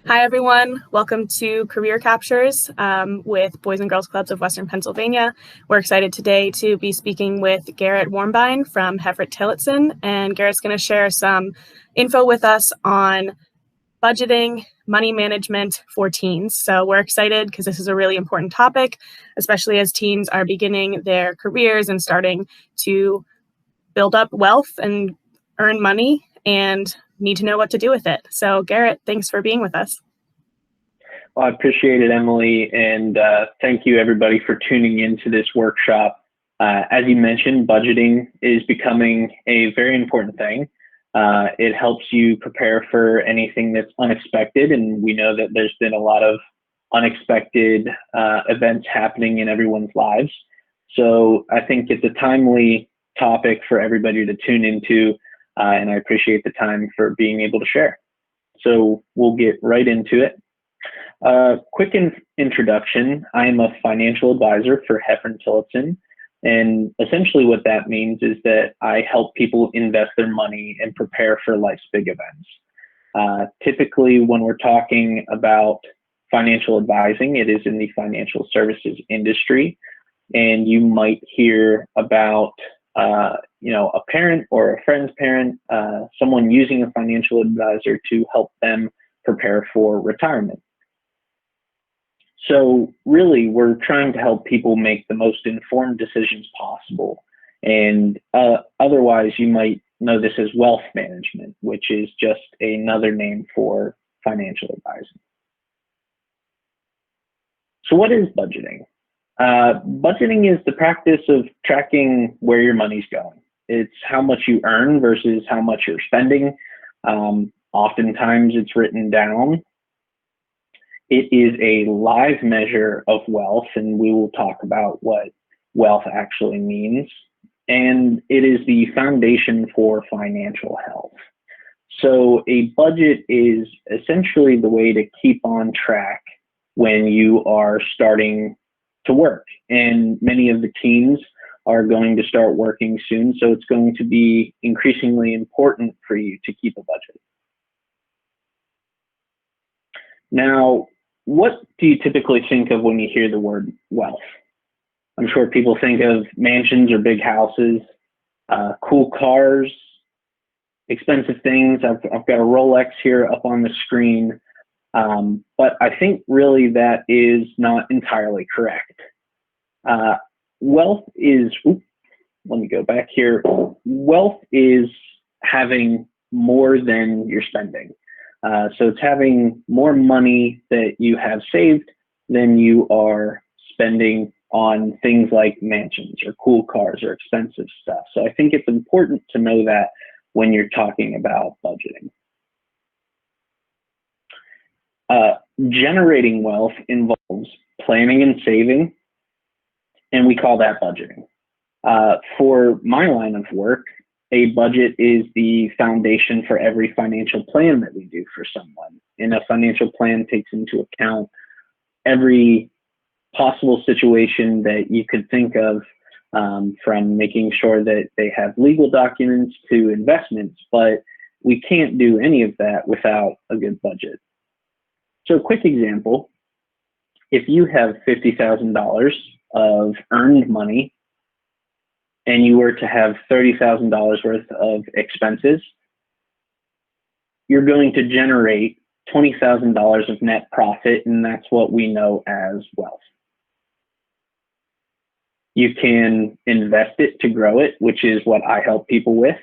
Hi, everyone. Welcome to Career Captures with Boys and Girls Clubs of Western Pennsylvania. We're excited today to be speaking with Garrett Warmbein from Hefren-Tillotson, and Garrett's going to share some info with us on budgeting, money management for teens. So we're excited because this is a really important topic, especially as teens are beginning their careers and starting to build up wealth and earn money and need to know what to do with it. So Garrett, thanks for being with us. Well, I appreciate it, Emily, and thank you everybody for tuning into this workshop. As you mentioned, budgeting is becoming a very important thing. It helps you prepare for anything that's unexpected, and we know that there's been a lot of unexpected events happening in everyone's lives. So I think it's a timely topic for everybody to tune into, and I appreciate the time for being able to share. So we'll get right into it. Quick introduction. I am a financial advisor for Hefren-Tillotson, and essentially what that means is that I help people invest their money and prepare for life's big events. Typically, when we're talking about financial advising, it is in the financial services industry, and you might hear about a parent or a friend's parent, someone using a financial advisor to help them prepare for retirement. So really, we're trying to help people make the most informed decisions possible. And otherwise, you might know this as wealth management, which is just another name for financial advising. So what is budgeting? Budgeting is the practice of tracking where your money's going. It's how much you earn versus how much you're spending. Oftentimes, it's written down. It is a live measure of wealth, and we will talk about what wealth actually means. And it is the foundation for financial health. So a budget is essentially the way to keep on track when you are starting to work. And many of the teens are going to start working soon, so it's going to be increasingly important for you to keep a budget. Now, what do you typically think of when you hear the word wealth? I'm sure people think of mansions or big houses, cool cars, expensive things. I've got a Rolex here up on the screen, but I think really that is not entirely correct. Wealth is, let me go back here. Wealth is having more than you're spending. So it's having more money that you have saved than you are spending on things like mansions or cool cars or expensive stuff. So I think it's important to know that when you're talking about budgeting. Generating wealth involves planning and saving, and we call that budgeting. For my line of work, a budget is the foundation for every financial plan that we do for someone. And a financial plan takes into account every possible situation that you could think of, from making sure that they have legal documents to investments, but we can't do any of that without a good budget. So a quick example, if you have $50,000 of earned money and you were to have $30,000 worth of expenses, you're going to generate $20,000 of net profit, and that's what we know as wealth. You can invest it to grow it, which is what I help people with,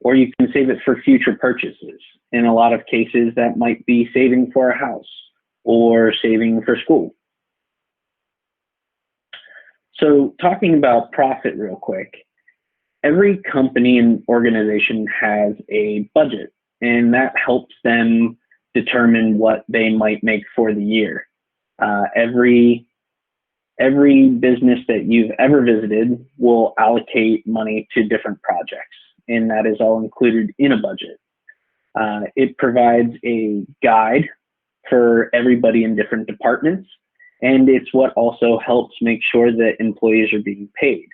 or you can save it for future purchases. In a lot of cases, that might be saving for a house or saving for school. So talking about profit real quick, every company and organization has a budget, and that helps them determine what they might make for the year. Every business that you've ever visited will allocate money to different projects, and that is all included in a budget. It provides a guide for everybody in different departments, and it's what also helps make sure that employees are being paid.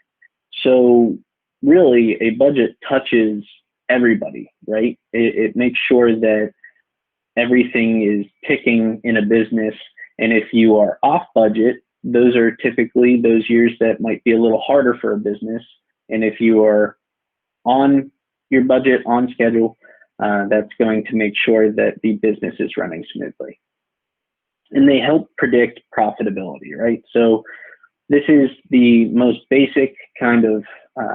So really, a budget touches everybody, right? It makes sure that everything is ticking in a business. And if you are off budget, those are typically those years that might be a little harder for a business. And if you are on your budget, on schedule, that's going to make sure that the business is running smoothly. And they help predict profitability, right? So this is the most basic kind of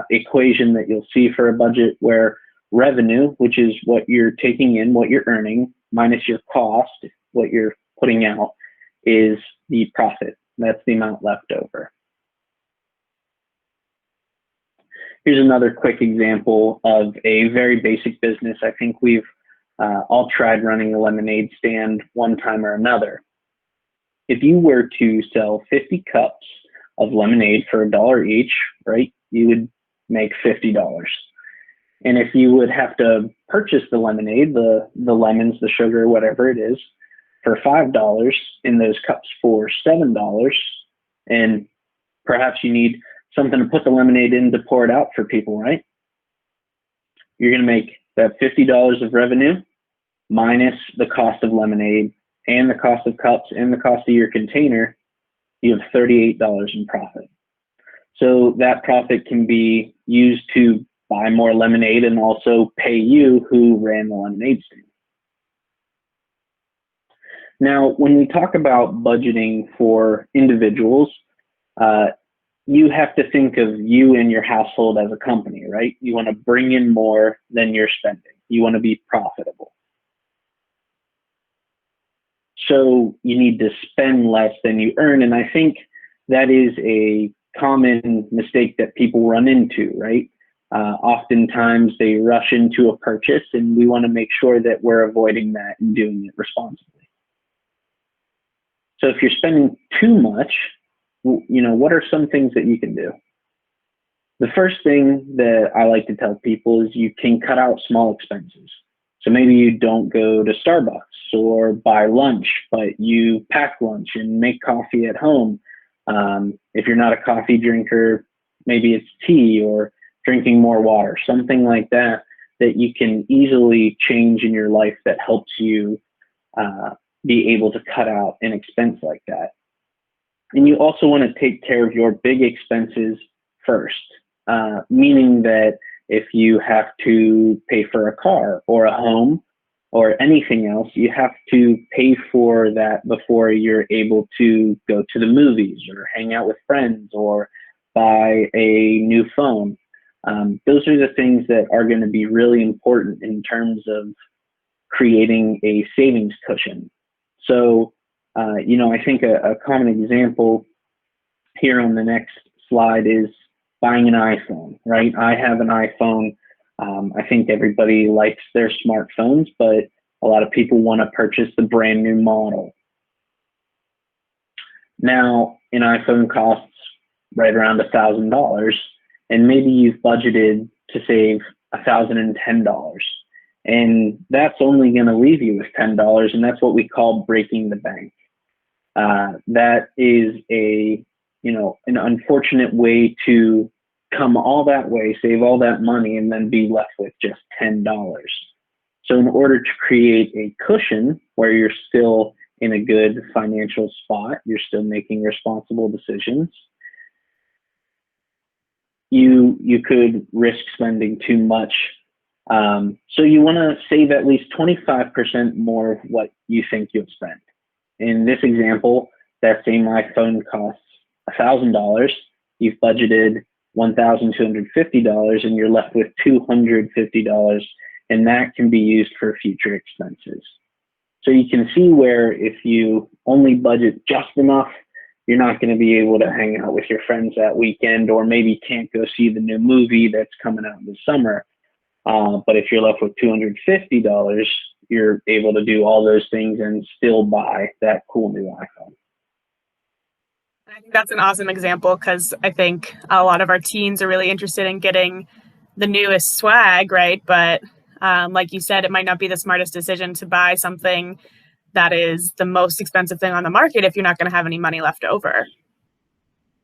equation that you'll see for a budget, where revenue, which is what you're taking in, what you're earning, minus your cost, what you're putting out, is the profit. That's the amount left over. Here's another quick example of a very basic business. I think we've all tried running a lemonade stand one time or another. If you were to sell 50 cups of lemonade for $1 each, right, you would make $50. And if you would have to purchase the lemonade, the lemons, the sugar, whatever it is, for $5, in those cups for $7, and perhaps you need something to put the lemonade in to pour it out for people, right? You're going to make that $50 of revenue minus the cost of lemonade and the cost of cups and the cost of your container. You have $38 in profit. So that profit can be used to buy more lemonade and also pay you who ran the lemonade stand. Now, when we talk about budgeting for individuals, you have to think of you and your household as a company, right? You want to bring in more than you're spending. You want to be profitable. So you need to spend less than you earn. And I think that is a common mistake that people run into, right? Oftentimes they rush into a purchase, and we want to make sure that we're avoiding that and doing it responsibly. So if you're spending too much, what are some things that you can do? The first thing that I like to tell people is you can cut out small expenses. So maybe you don't go to Starbucks or buy lunch, but you pack lunch and make coffee at home. If you're not a coffee drinker, maybe it's tea or drinking more water, something like that, that you can easily change in your life that helps you be able to cut out an expense like that. And you also want to take care of your big expenses first, meaning that if you have to pay for a car or a home or anything else, you have to pay for that before you're able to go to the movies or hang out with friends or buy a new phone. Those are the things that are going to be really important in terms of creating a savings cushion. So, I think a common example here on the next slide is buying an iPhone, right? I have an iPhone. I think everybody likes their smartphones, but a lot of people want to purchase the brand new model. Now, an iPhone costs right around $1,000, and maybe you've budgeted to save $1,010. And that's only going to leave you with $10, and that's what we call breaking the bank. That is an unfortunate way to come all that way, save all that money, and then be left with just $10. So in order to create a cushion where you're still in a good financial spot, you're still making responsible decisions, you could risk spending too much. So you want to save at least 25% more of what you think you'll spend. In this example, that same iPhone costs $1,000. You've budgeted $1,250, and you're left with $250, and that can be used for future expenses. So you can see where if you only budget just enough, you're not going to be able to hang out with your friends that weekend, or maybe can't go see the new movie that's coming out this summer. But if you're left with $250, you're able to do all those things and still buy that cool new iPhone. I think that's an awesome example, because I think a lot of our teens are really interested in getting the newest swag, right? But like you said, it might not be the smartest decision to buy something that is the most expensive thing on the market if you're not going to have any money left over.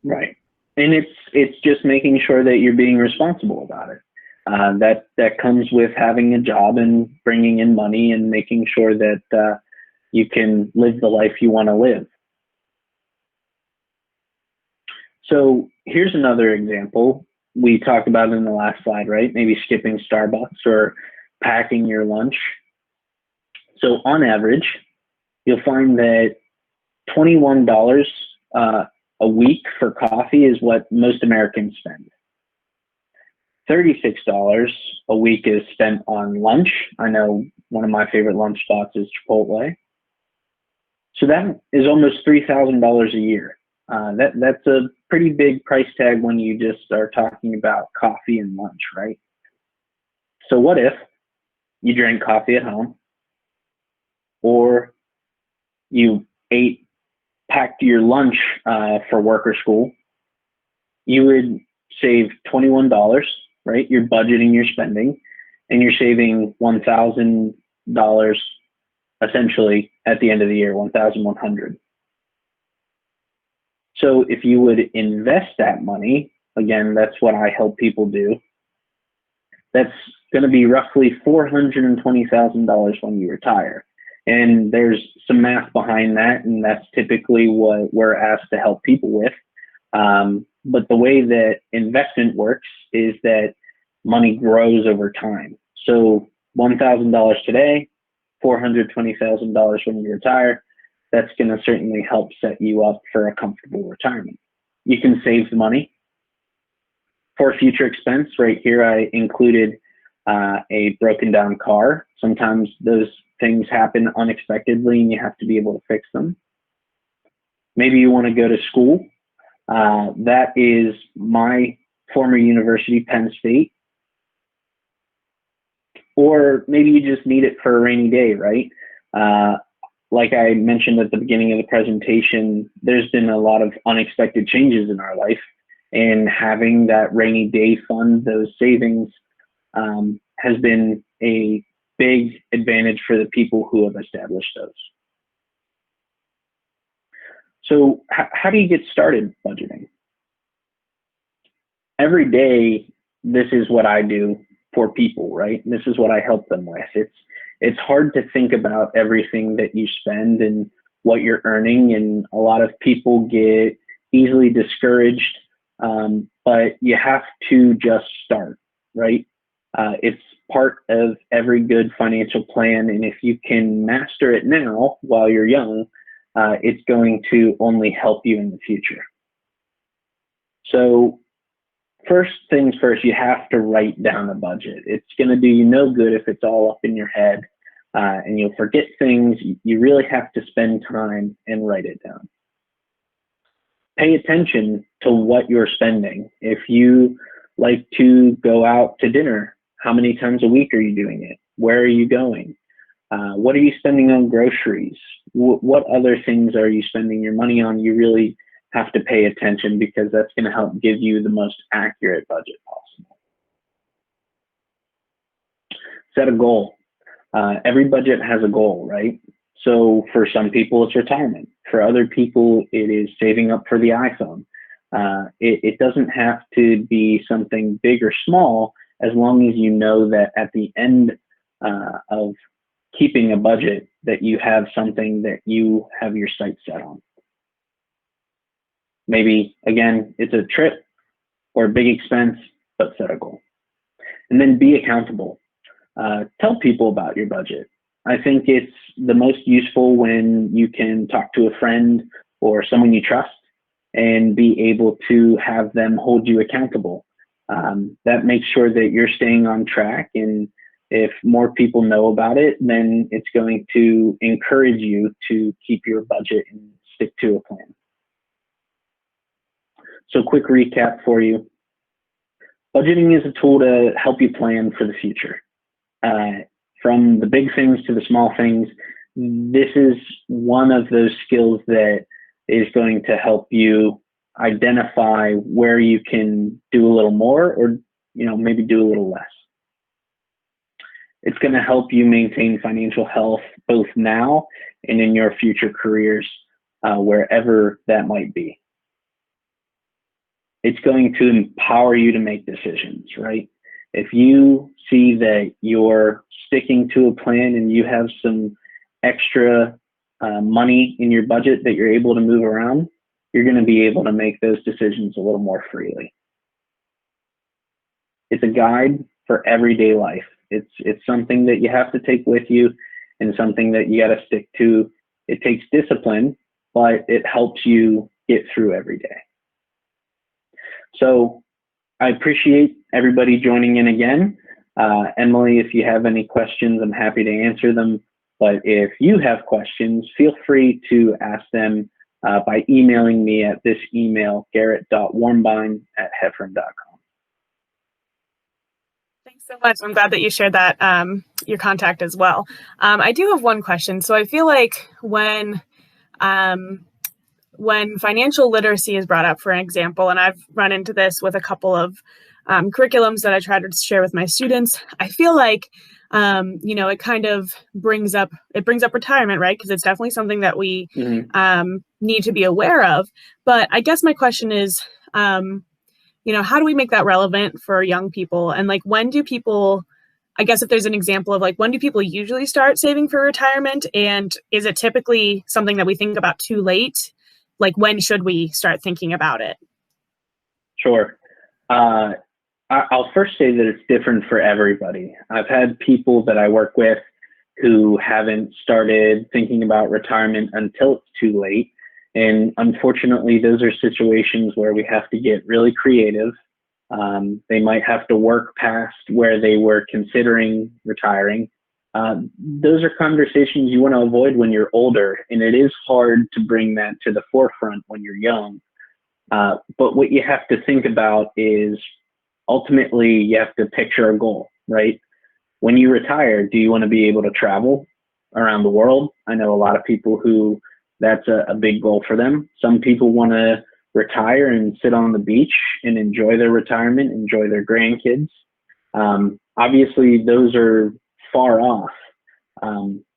Right. And it's just making sure that you're being responsible about it. That comes with having a job and bringing in money and making sure that you can live the life you want to live. So here's another example we talked about in the last slide, right? Maybe skipping Starbucks or packing your lunch. So on average, you'll find that $21 a week for coffee is what most Americans spend. $36 a week is spent on lunch. I know one of my favorite lunch spots is Chipotle. So that is almost $3,000 a year. That's a pretty big price tag when you just are talking about coffee and lunch, right? So what if you drank coffee at home, or you packed your lunch for work or school? You would save $21, right? You're budgeting your spending, and you're saving $1,000 essentially at the end of the year, $1,100. So if you would invest that money, again, that's what I help people do, that's going to be roughly $420,000 when you retire. And there's some math behind that, and that's typically what we're asked to help people with. But the way that investment works is that money grows over time. So $1,000 today, $420,000 when you retire, that's going to certainly help set you up for a comfortable retirement. You can save the money for future expense. Right here, I included a broken down car. Sometimes those things happen unexpectedly and you have to be able to fix them. Maybe you want to go to school. That is my former university, Penn State. Or maybe you just need it for a rainy day, right? Like I mentioned at the beginning of the presentation, there's been a lot of unexpected changes in our life, and having that rainy day fund, those savings, has been a big advantage for the people who have established those. So how do you get started budgeting? Every day, this is what I do for people, right? This is what I help them with. It's hard to think about everything that you spend and what you're earning, and a lot of people get easily discouraged, but you have to just start, right? It's part of every good financial plan, and if you can master it now while you're young, it's going to only help you in the future. So first things first, you have to write down a budget. It's going to do you no good if it's all up in your head and you'll forget things. You really have to spend time and write it down. Pay attention to what you're spending. If you like to go out to dinner, how many times a week are you doing it? Where are you going? What are you spending on groceries? What other things are you spending your money on? You really have to pay attention, because that's going to help give you the most accurate budget possible. Set a goal. Every budget has a goal, right? So for some people, it's retirement. For other people, it is saving up for the iPhone. It doesn't have to be something big or small, as long as you know that at the end of keeping a budget, that you have something that you have your sights set on. Maybe, again, it's a trip or a big expense, but set a goal. And then be accountable. Tell people about your budget. I think it's the most useful when you can talk to a friend or someone you trust and be able to have them hold you accountable. That makes sure that you're staying on track, and if more people know about it, then it's going to encourage you to keep your budget and stick to a plan. So quick recap for you. Budgeting is a tool to help you plan for the future. From the big things to the small things, this is one of those skills that is going to help you identify where you can do a little more, or maybe do a little less. It's going to help you maintain financial health both now and in your future careers, wherever that might be. It's going to empower you to make decisions, right? If you see that you're sticking to a plan and you have some extra money in your budget that you're able to move around, you're going to be able to make those decisions a little more freely. It's a guide for everyday life. It's something that you have to take with you and something that you got to stick to. It takes discipline, but it helps you get through every day. So I appreciate everybody joining in again. Emily, if you have any questions, I'm happy to answer them. But if you have questions, feel free to ask them by emailing me at this email, garrett.warmbein@hefren.com. Thanks so much. I'm glad that you shared that, your contact as well. I do have one question. So I feel like when financial literacy is brought up, for an example, and I've run into this with a couple of curriculums that I try to share with my students, I feel like, it kind of brings up retirement, right? Because it's definitely something that we need to be aware of. But I guess my question is, how do we make that relevant for young people? And like, when do people, I guess if there's an example of like, when do people usually start saving for retirement? And is it typically something that we think about too late? Like, when should we start thinking about it? Sure. I'll first say that it's different for everybody. I've had people that I work with who haven't started thinking about retirement until it's too late. And unfortunately, those are situations where we have to get really creative. They might have to work past where they were considering retiring. Those are conversations you want to avoid when you're older, and it is hard to bring that to the forefront when you're young. But what you have to think about is ultimately you have to picture a goal, right? When you retire, do you want to be able to travel around the world? I know a lot of people who that's a big goal for them. Some people want to retire and sit on the beach and enjoy their retirement, enjoy their grandkids. Obviously, those are far off,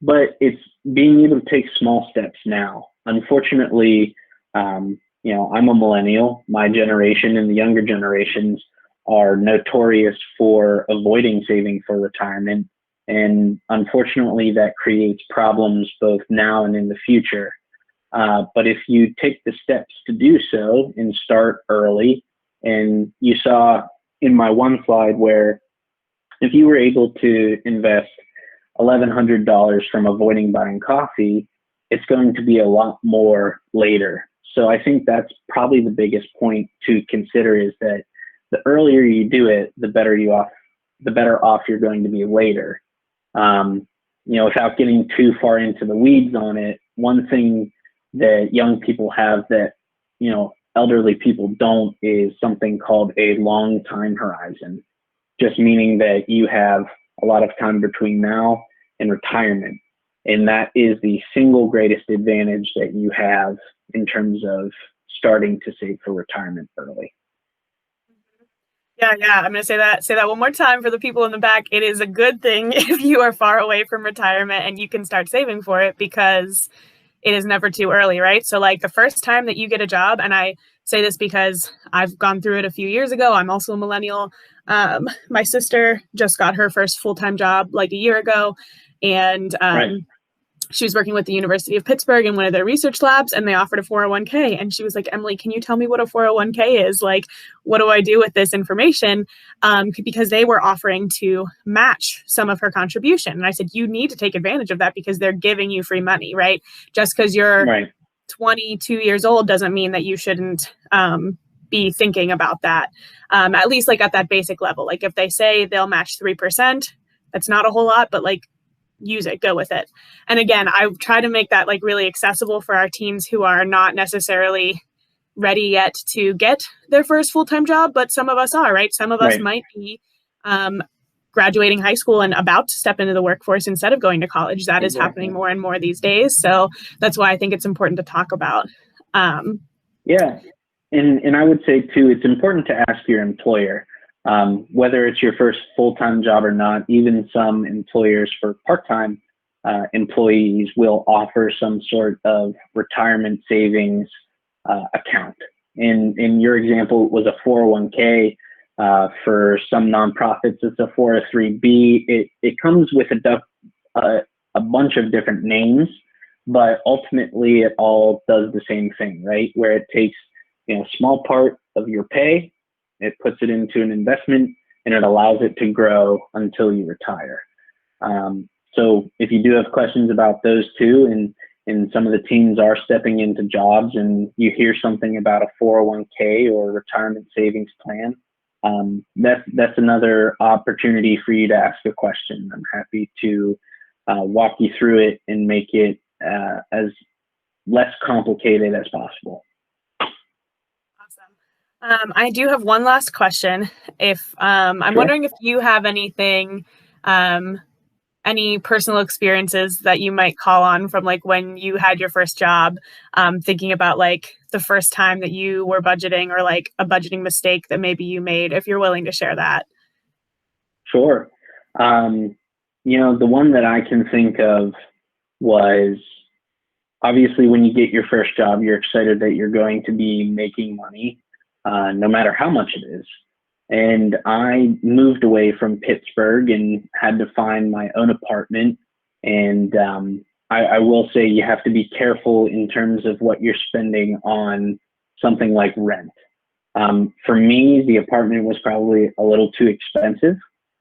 but it's being able to take small steps now. Unfortunately, I'm a millennial. My generation and the younger generations are notorious for avoiding saving for retirement. And unfortunately, that creates problems both now and in the future. But if you take the steps to do so and start early, and you saw in my one slide where if you were able to invest $1,100 from avoiding buying coffee, it's going to be a lot more later. So I think that's probably the biggest point to consider, is that the earlier you do it, the better off you're going to be later. Without getting too far into the weeds on it, one thing that young people have that, elderly people don't is something called a long time horizon, just meaning that you have a lot of time between now and retirement. And that is the single greatest advantage that you have in terms of starting to save for retirement early. Yeah. I'm going to say that one more time for the people in the back. It is a good thing if you are far away from retirement and you can start saving for it, because it is never too early, right? So like the first time that you get a job, and I say this because I've gone through it a few years ago. I'm also a millennial. My sister just got her first full-time job like a year ago, and Right. She was working with the University of Pittsburgh in one of their research labs, and they offered a 401k. And she was like, Emily, can you tell me what a 401k is? Like, what do I do with this information? Because they were offering to match some of her contribution. And I said, you need to take advantage of that, because they're giving you free money, right? Just because you're 22 years old doesn't mean that you shouldn't be thinking about that, at least like at that basic level. Like if they say they'll match 3%, that's not a whole lot, but like, use it, go with it. And again, I try to make that like really accessible for our teens who are not necessarily ready yet to get their first full-time job, but some of us are, right? Some of us might be graduating high school and about to step into the workforce instead of going to college. That is happening more and more these days. So that's why I think it's important to talk about. Yeah. And I would say too, it's important to ask your employer, whether it's your first full-time job or not. Even some employers for part-time employees will offer some sort of retirement savings account. In your example, it was a 401k. For some nonprofits, it's a 403B. It comes with a bunch of different names, but ultimately it all does the same thing, right? Where it takes a small part of your pay, it puts it into an investment, and it allows it to grow until you retire. So if you do have questions about those two, and some of the teams are stepping into jobs and you hear something about a 401k or retirement savings plan, that's another opportunity for you to ask a question. I'm happy to walk you through it and make it as less complicated as possible. Awesome. I do have one last question. If I'm Sure. wondering if you have anything, any personal experiences that you might call on from like when you had your first job, thinking about like the first time that you were budgeting or like a budgeting mistake that maybe you made, if you're willing to share that. Sure. The one that I can think of was obviously when you get your first job, you're excited that you're going to be making money, no matter how much it is. And I moved away from Pittsburgh and had to find my own apartment. And I will say you have to be careful in terms of what you're spending on something like rent. For me, the apartment was probably a little too expensive,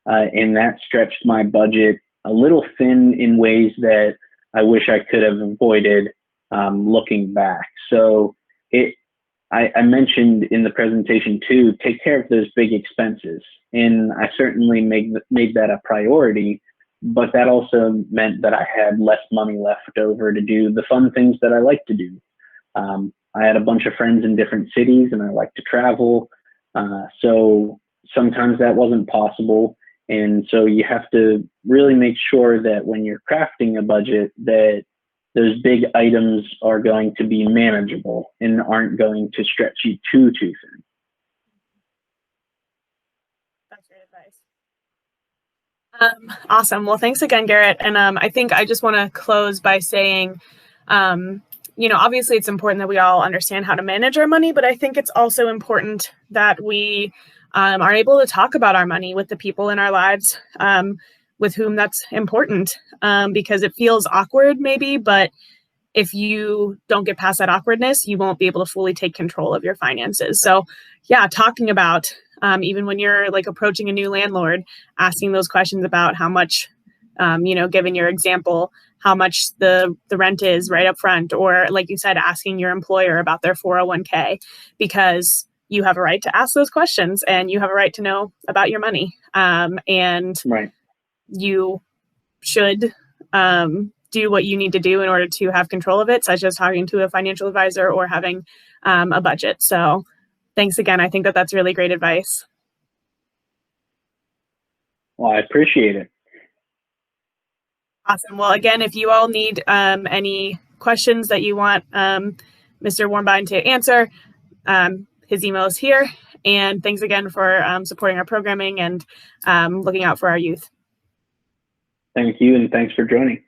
and that stretched my budget a little thin in ways that I wish I could have avoided looking back. So I mentioned in the presentation too, take care of those big expenses. And I certainly made that a priority, but that also meant that I had less money left over to do the fun things that I like to do. I had a bunch of friends in different cities and I like to travel. So sometimes that wasn't possible. And so you have to really make sure that when you're crafting a budget, that those big items are going to be manageable and aren't going to stretch you too thin. That's great advice. Awesome. Well, thanks again, Garrett. And I think I just want to close by saying, obviously it's important that we all understand how to manage our money, but I think it's also important that we are able to talk about our money with the people in our lives with whom that's important, because it feels awkward maybe, but if you don't get past that awkwardness, you won't be able to fully take control of your finances. So yeah, talking about even when you're like approaching a new landlord, asking those questions about how much, given your example, how much the rent is right up front, or like you said, asking your employer about their 401k, because you have a right to ask those questions and you have a right to know about your money. And right. You should do what you need to do in order to have control of it, such as talking to a financial advisor or having a budget. So thanks again. I think that that's really great advice. Well, I appreciate it. Awesome. Well, again, if you all need any questions that you want Mr. Warmbein to answer, his email is here. And thanks again for supporting our programming and looking out for our youth. Thank you, and thanks for joining.